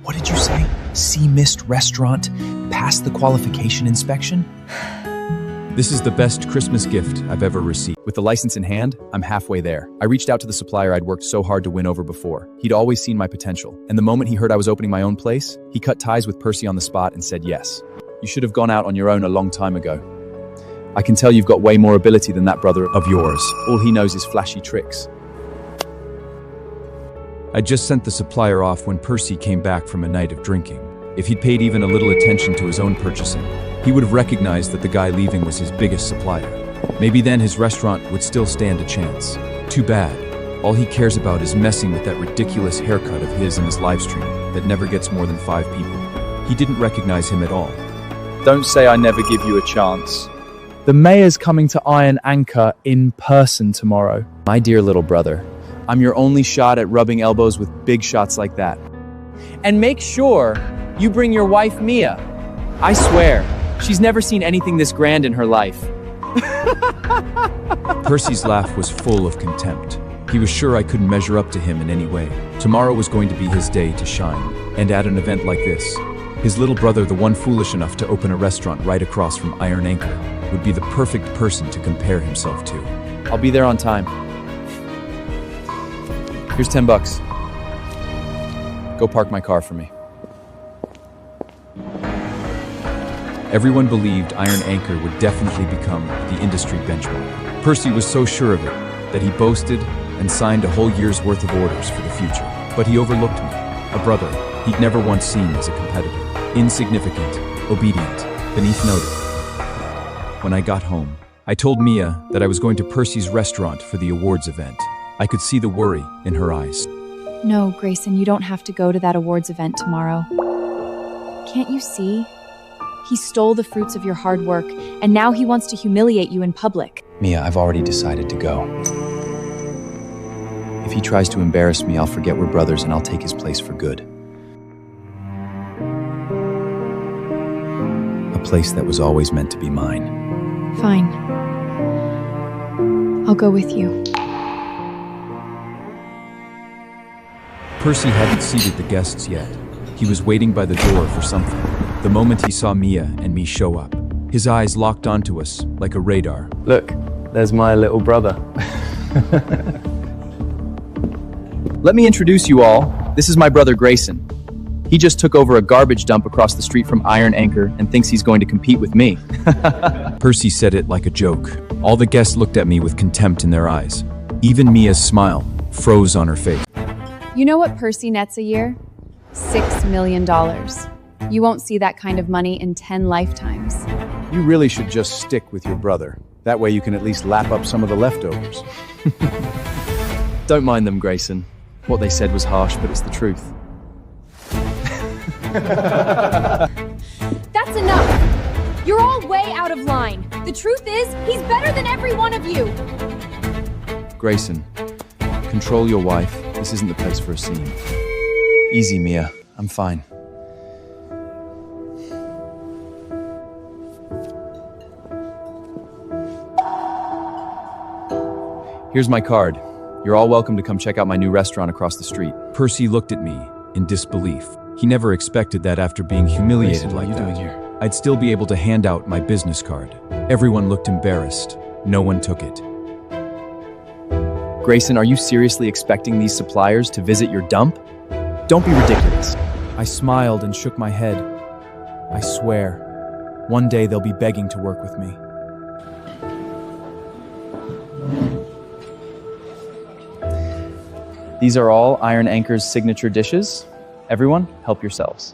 What did you say? Sea Mist Restaurant passed the qualification inspection? This is the best Christmas gift I've ever received. With the license in hand, I'm halfway there. I reached out to the supplier I'd worked so hard to win over before. He'd always seen my potential. And the moment he heard I was opening my own place, he cut ties with Percy on the spot and said yes. You should have gone out on your own a long time ago. I can tell you've got way more ability than that brother of yours. All he knows is flashy tricks. I just sent the supplier off when Percy came back from a night of drinking. If he'd paid even a little attention to his own purchasing, he would have recognized that the guy leaving was his biggest supplier. Maybe then his restaurant would still stand a chance. Too bad. All he cares about is messing with that ridiculous haircut of his in his live stream that never gets more than 5 people. He didn't recognize him at all. Don't say I never give you a chance. The mayor's coming to Iron Anchor in person tomorrow. My dear little brother, I'm your only shot at rubbing elbows with big shots like that. And make sure you bring your wife, Mia. I swear, she's never seen anything this grand in her life. Percy's laugh was full of contempt. He was sure I couldn't measure up to him in any way. Tomorrow was going to be his day to shine. And at an event like this, his little brother, the one foolish enough to open a restaurant right across from Iron Anchor, would be the perfect person to compare himself to. I'll be there on time. Here's $10. Go park my car for me. Everyone believed Iron Anchor would definitely become the industry benchmark. Percy was so sure of it that he boasted and signed a whole year's worth of orders for the future. But he overlooked me, a brother he'd never once seen as a competitor. Insignificant, obedient, beneath notice. When I got home, I told Mia that I was going to Percy's restaurant for the awards event. I could see the worry in her eyes. No, Grayson, you don't have to go to that awards event tomorrow. Can't you see? He stole the fruits of your hard work, and now he wants to humiliate you in public. Mia, I've already decided to go. If he tries to embarrass me, I'll forget we're brothers and I'll take his place for good. A place that was always meant to be mine. Fine. I'll go with you. Percy hadn't seated the guests yet. He was waiting by the door for something. The moment he saw Mia and me show up, his eyes locked onto us like a radar. Look, there's my little brother. Let me introduce you all. This is my brother Grayson. He just took over a garbage dump across the street from Iron Anchor and thinks he's going to compete with me. Percy said it like a joke. All the guests looked at me with contempt in their eyes. Even Mia's smile froze on her face. You know what Percy nets a year? $6 million. You won't see that kind of money in 10 lifetimes. You really should just stick with your brother. That way you can at least lap up some of the leftovers. Don't mind them, Grayson. What they said was harsh, but it's the truth. That's enough! You're all way out of line. The truth is, he's better than every one of you! Grayson, control your wife. This isn't the place for a scene. Easy, Mia. I'm fine. Here's my card. You're all welcome to come check out my new restaurant across the street. Percy looked at me in disbelief. He never expected that after being humiliated Grayson, like what are you that, doing here? I'd still be able to hand out my business card. Everyone looked embarrassed. No one took it. Grayson, are you seriously expecting these suppliers to visit your dump? Don't be ridiculous. I smiled and shook my head. I swear, one day they'll be begging to work with me. These are all Iron Anchor's signature dishes. Everyone, help yourselves.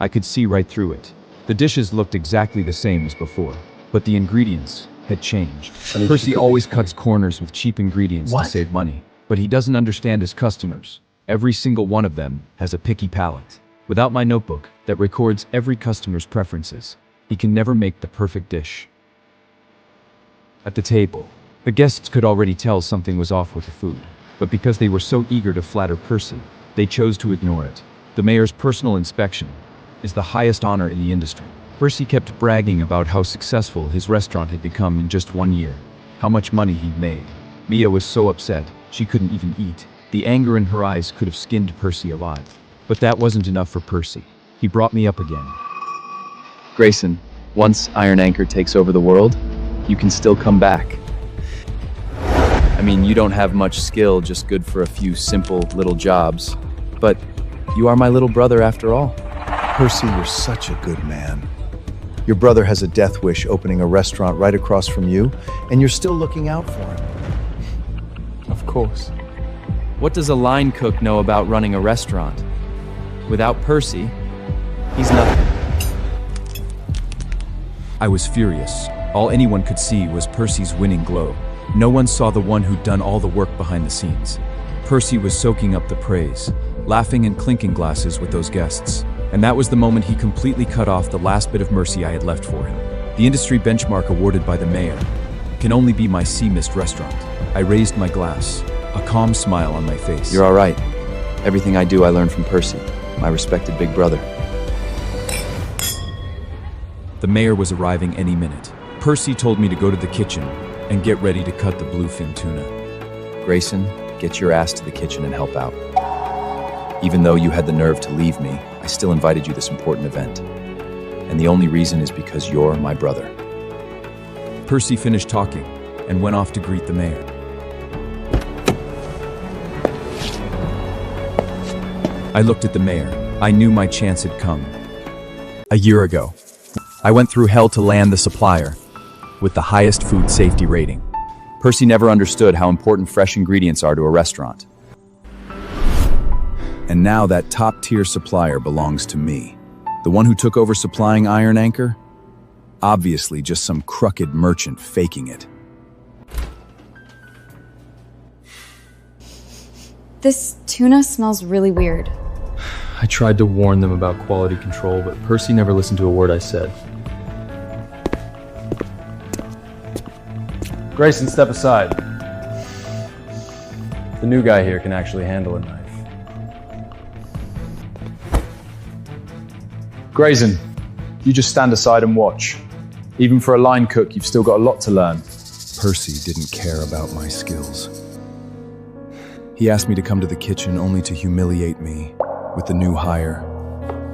I could see right through it. The dishes looked exactly the same as before, but the ingredients had changed. Percy always cuts corners with cheap ingredients to save money, but he doesn't understand his customers. Every single one of them has a picky palate. Without my notebook that records every customer's preferences, he can never make the perfect dish. At the table, the guests could already tell something was off with the food, but because they were so eager to flatter Percy, they chose to ignore it. The mayor's personal inspection is the highest honor in the industry. Percy kept bragging about how successful his restaurant had become in just 1 year, how much money he'd made. Mia was so upset, she couldn't even eat. The anger in her eyes could have skinned Percy alive. But that wasn't enough for Percy. He brought me up again. Grayson, once Iron Anchor takes over the world, you can still come back. I mean, you don't have much skill, just good for a few simple little jobs. But you are my little brother after all. Percy, you're such a good man. Your brother has a death wish opening a restaurant right across from you, and you're still looking out for him. Of course. What does a line cook know about running a restaurant? Without Percy, he's nothing. I was furious. All anyone could see was Percy's winning glow. No one saw the one who'd done all the work behind the scenes. Percy was soaking up the praise, laughing and clinking glasses with those guests. And that was the moment he completely cut off the last bit of mercy I had left for him. The industry benchmark awarded by the mayor can only be my Sea Mist restaurant. I raised my glass, a calm smile on my face. You're all right. Everything I do, I learned from Percy, my respected big brother. The mayor was arriving any minute. Percy told me to go to the kitchen and get ready to cut the bluefin tuna. Grayson, get your ass to the kitchen and help out. Even though you had the nerve to leave me, I still invited you to this important event. And the only reason is because you're my brother. Percy finished talking and went off to greet the mayor. I looked at the mayor. I knew my chance had come. A year ago, I went through hell to land the supplier with the highest food safety rating. Percy never understood how important fresh ingredients are to a restaurant. And now that top-tier supplier belongs to me. The one who took over supplying Iron Anchor? Obviously just some crooked merchant faking it. This tuna smells really weird. I tried to warn them about quality control, but Percy never listened to a word I said. Grayson, step aside. The new guy here can actually handle a knife. Grayson, you just stand aside and watch. Even for a line cook, you've still got a lot to learn. Percy didn't care about my skills. He asked me to come to the kitchen only to humiliate me with the new hire,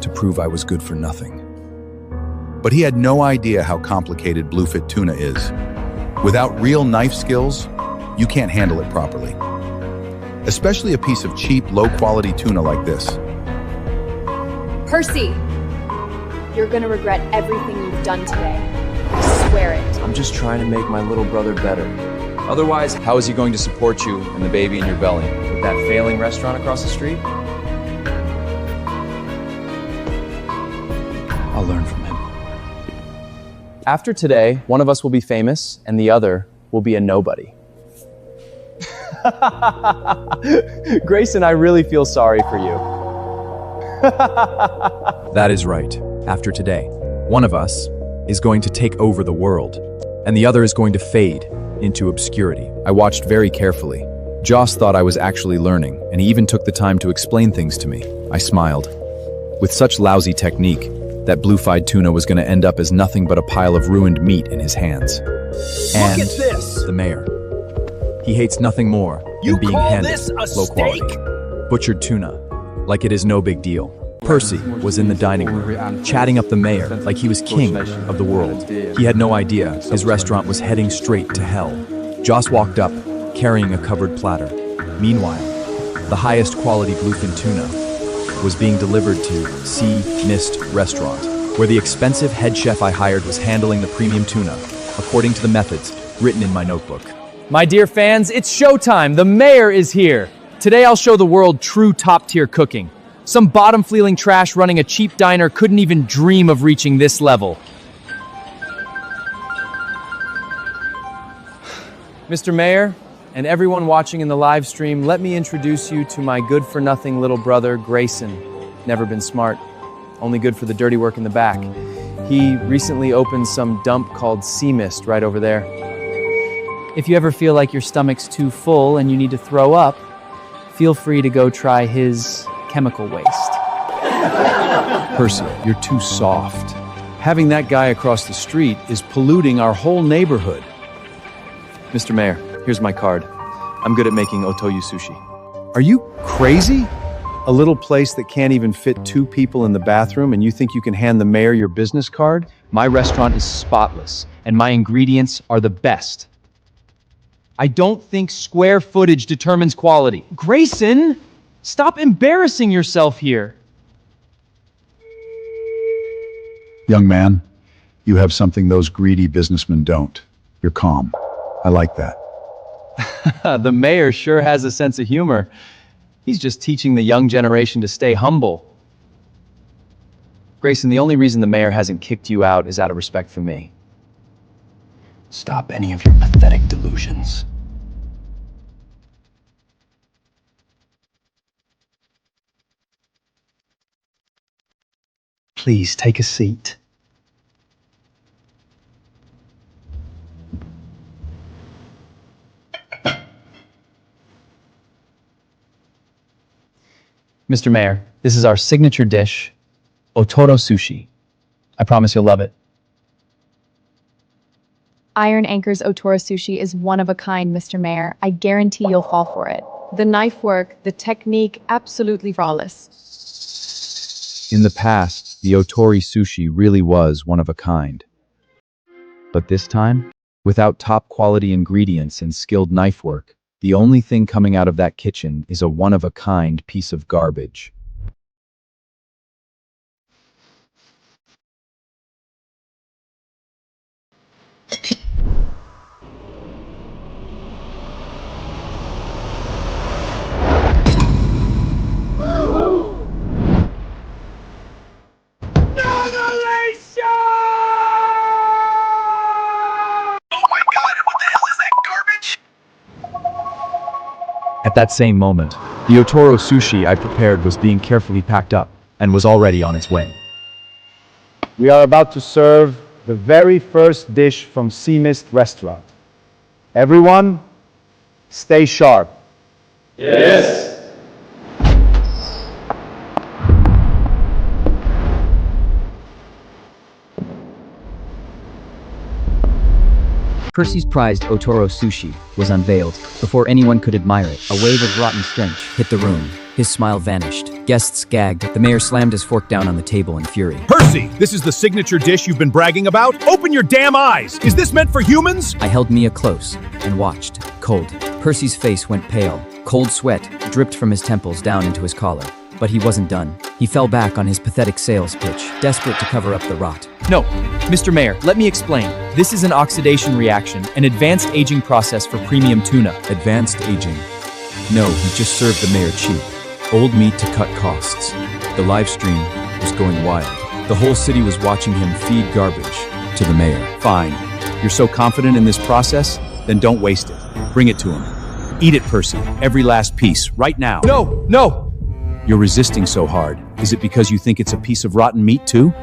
to prove I was good for nothing. But he had no idea how complicated bluefin tuna is. Without real knife skills, you can't handle it properly. Especially a piece of cheap, low-quality tuna like this. Percy! You're gonna regret everything you've done today. I swear it. I'm just trying to make my little brother better. Otherwise, how is he going to support you and the baby in your belly? With that failing restaurant across the street? I'll learn from him. After today, one of us will be famous and the other will be a nobody. Grayson, I really feel sorry for you. That is right. After today, one of us is going to take over the world, and the other is going to fade into obscurity. I watched very carefully. Joss thought I was actually learning, and he even took the time to explain things to me. I smiled. With such lousy technique, that blue-fide tuna was going to end up as nothing but a pile of ruined meat in his hands. And look at this! The mayor. He hates nothing more than being handed low quality, butchered tuna, like it is no big deal. Percy was in the dining room, chatting up the mayor like he was king of the world. He had no idea his restaurant was heading straight to hell. Joss walked up, carrying a covered platter. Meanwhile, the highest quality bluefin tuna was being delivered to Sea Mist Restaurant, where the expensive head chef I hired was handling the premium tuna, according to the methods written in my notebook. My dear fans, it's showtime. The mayor is here. Today I'll show the world true top-tier cooking. Some bottom-feeling trash running a cheap diner couldn't even dream of reaching this level. Mr. Mayor, and everyone watching in the live stream, let me introduce you to my good-for-nothing little brother, Grayson. Never been smart, only good for the dirty work in the back. He recently opened some dump called Sea Mist right over there. If you ever feel like your stomach's too full and you need to throw up, feel free to go try his chemical waste. Percy, you're too soft. Having that guy across the street is polluting our whole neighborhood. Mr. Mayor, here's my card. I'm good at making otoyu sushi. Are you crazy? A little place that can't even fit 2 people in the bathroom, and you think you can hand the mayor your business card? My restaurant is spotless, and my ingredients are the best. I don't think square footage determines quality. Grayson, stop embarrassing yourself here. Young man, you have something those greedy businessmen don't. You're calm. I like that. The mayor sure has a sense of humor. He's just teaching the young generation to stay humble. Grayson, the only reason the mayor hasn't kicked you out is out of respect for me. Stop any of your pathetic delusions. Please take a seat. Mr. Mayor, this is our signature dish, Otoro Sushi. I promise you'll love it. Iron Anchor's Otoro Sushi is one of a kind, Mr. Mayor. I guarantee you'll fall for it. The knife work, the technique, absolutely flawless. In the past, the Otori Sushi really was one of a kind. But this time, without top quality ingredients and skilled knife work, the only thing coming out of that kitchen is a one-of-a-kind piece of garbage. At that same moment, the Otoro Sushi I prepared was being carefully packed up and was already on its way. We are about to serve the very first dish from Sea Mist Restaurant. Everyone, stay sharp. Percy's prized Otoro Sushi was unveiled. Before anyone could admire it, a wave of rotten stench hit the room. His smile vanished. Guests gagged. The mayor slammed his fork down on the table in fury. Percy, this is the signature dish you've been bragging about? Open your damn eyes! Is this meant for humans? I held Mia close and watched, cold. Percy's face went pale. Cold sweat dripped from his temples down into his collar. But he wasn't done. He fell back on his pathetic sales pitch, desperate to cover up the rot. No, Mr. Mayor, let me explain. This is an oxidation reaction, an advanced aging process for premium tuna. Advanced aging. No, he just served the mayor cheap. Old meat to cut costs. The live stream was going wild. The whole city was watching him feed garbage to the mayor. Fine. You're so confident in this process? Then don't waste it. Bring it to him. Eat it, Percy. Every last piece, right now. No, no, You're resisting so hard. Is it because you think it's a piece of rotten meat, too?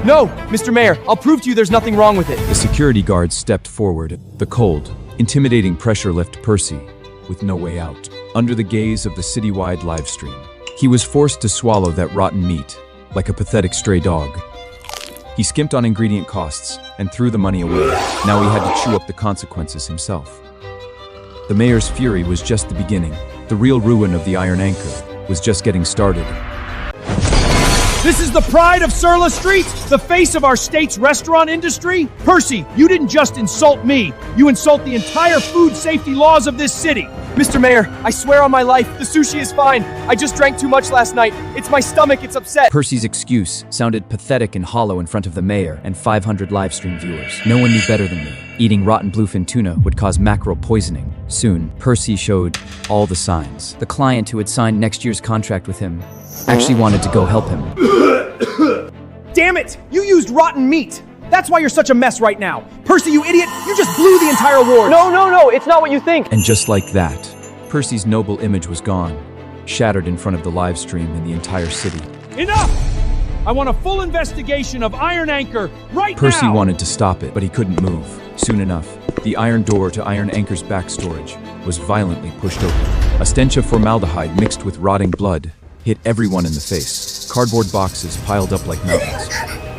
no, Mr. Mayor, I'll prove to you there's nothing wrong with it. The security guard stepped forward. The cold, intimidating pressure left Percy with no way out. Under the gaze of the citywide live stream, he was forced to swallow that rotten meat like a pathetic stray dog. He skimped on ingredient costs and threw the money away. Now he had to chew up the consequences himself. The mayor's fury was just the beginning. The real ruin of the Iron Anchor was just getting started. This is the pride of Surla Street, the face of our state's restaurant industry. Percy, you didn't just insult me, you insult the entire food safety laws of this city. Mr. Mayor, I swear on my life, the sushi is fine. I just drank too much last night. It's my stomach, it's upset. Percy's excuse sounded pathetic and hollow in front of the mayor and 500 live stream viewers. No one knew better than me. Eating rotten bluefin tuna would cause mackerel poisoning. Soon, Percy showed all the signs. The client who had signed next year's contract with him actually wanted to go help him. Damn it! You used rotten meat! That's why you're such a mess right now. Percy, you idiot! You just blew the entire award! No, it's not what you think. And just like that, Percy's noble image was gone, shattered in front of the live stream and the entire city. Enough! I want a full investigation of Iron Anchor right now! Percy wanted to stop it, but he couldn't move. Soon enough, the iron door to Iron Anchor's back storage was violently pushed open. A stench of formaldehyde mixed with rotting blood hit everyone in the face. Cardboard boxes piled up like mountains,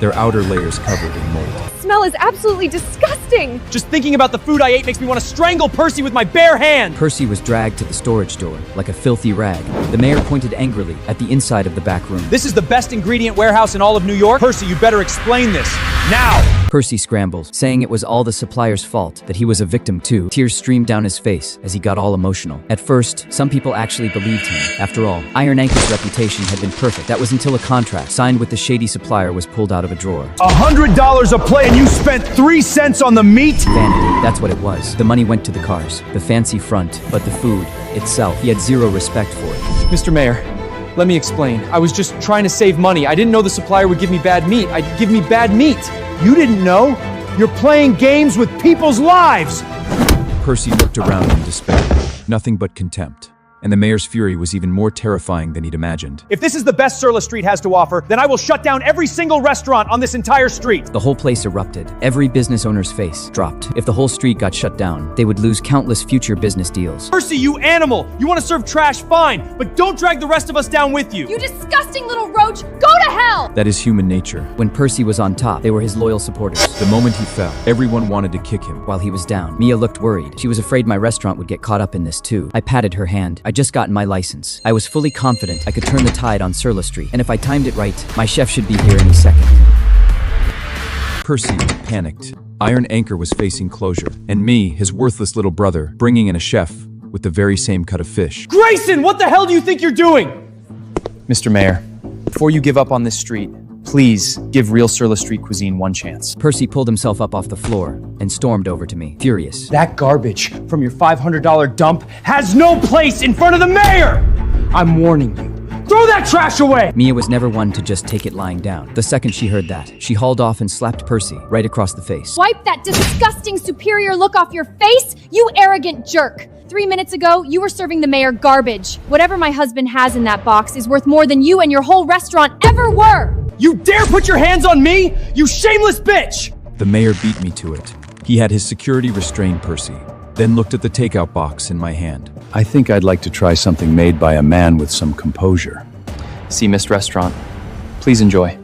their outer layers covered in mold. smell is absolutely disgusting! Just thinking about the food I ate makes me want to strangle Percy with my bare hand! Percy was dragged to the storage door like a filthy rag. The mayor pointed angrily at the inside of the back room. This is the best ingredient warehouse in all of New York? Percy, you better explain this. Now! Percy scrambled, saying it was all the supplier's fault, that he was a victim too. Tears streamed down his face as he got all emotional. At first, some people actually believed him. After all, Iron Anchor's reputation had been perfect. That was until a contract signed with the shady supplier was pulled out of a drawer. $100 a play and you spent 3 cents on the meat? Vanity, that's what it was. The money went to the cars, the fancy front, but the food itself, he had zero respect for it. Mr. Mayor, let me explain. I was just trying to save money. I didn't know the supplier would give me bad meat. I'd give me bad meat. You didn't know? You're playing games with people's lives! Percy looked around in despair. Nothing but contempt. And the mayor's fury was even more terrifying than he'd imagined. If this is the best Surla Street has to offer, then I will shut down every single restaurant on this entire street! The whole place erupted. Every business owner's face dropped. If the whole street got shut down, they would lose countless future business deals. Percy, you animal! You want to serve trash, fine, but don't drag the rest of us down with you! You disgusting little roach! Go to hell! That is human nature. When Percy was on top, they were his loyal supporters. The moment he fell, everyone wanted to kick him. While he was down, Mia looked worried. She was afraid my restaurant would get caught up in this too. I patted her hand. I'd just gotten my license. I was fully confident I could turn the tide on Surla Street, and if I timed it right, my chef should be here any second. Percy panicked. Iron Anchor was facing closure, and me, his worthless little brother, bringing in a chef with the very same cut of fish. Grayson, what the hell do you think you're doing? Mr. Mayor, before you give up on this street, please give real Surla Street cuisine one chance. Percy pulled himself up off the floor and stormed over to me, furious. That garbage from your $500 dump has no place in front of the mayor! I'm warning you. Throw that trash away! Mia was never one to just take it lying down. The second she heard that, she hauled off and slapped Percy right across the face. Wipe that disgusting superior look off your face, you arrogant jerk! 3 minutes ago, you were serving the mayor garbage. Whatever my husband has in that box is worth more than you and your whole restaurant ever were! You dare put your hands on me? You shameless bitch! The mayor beat me to it. He had his security restrain Percy, then looked at the takeout box in my hand. I think I'd like to try something made by a man with some composure. See Mist Restaurant. Please enjoy.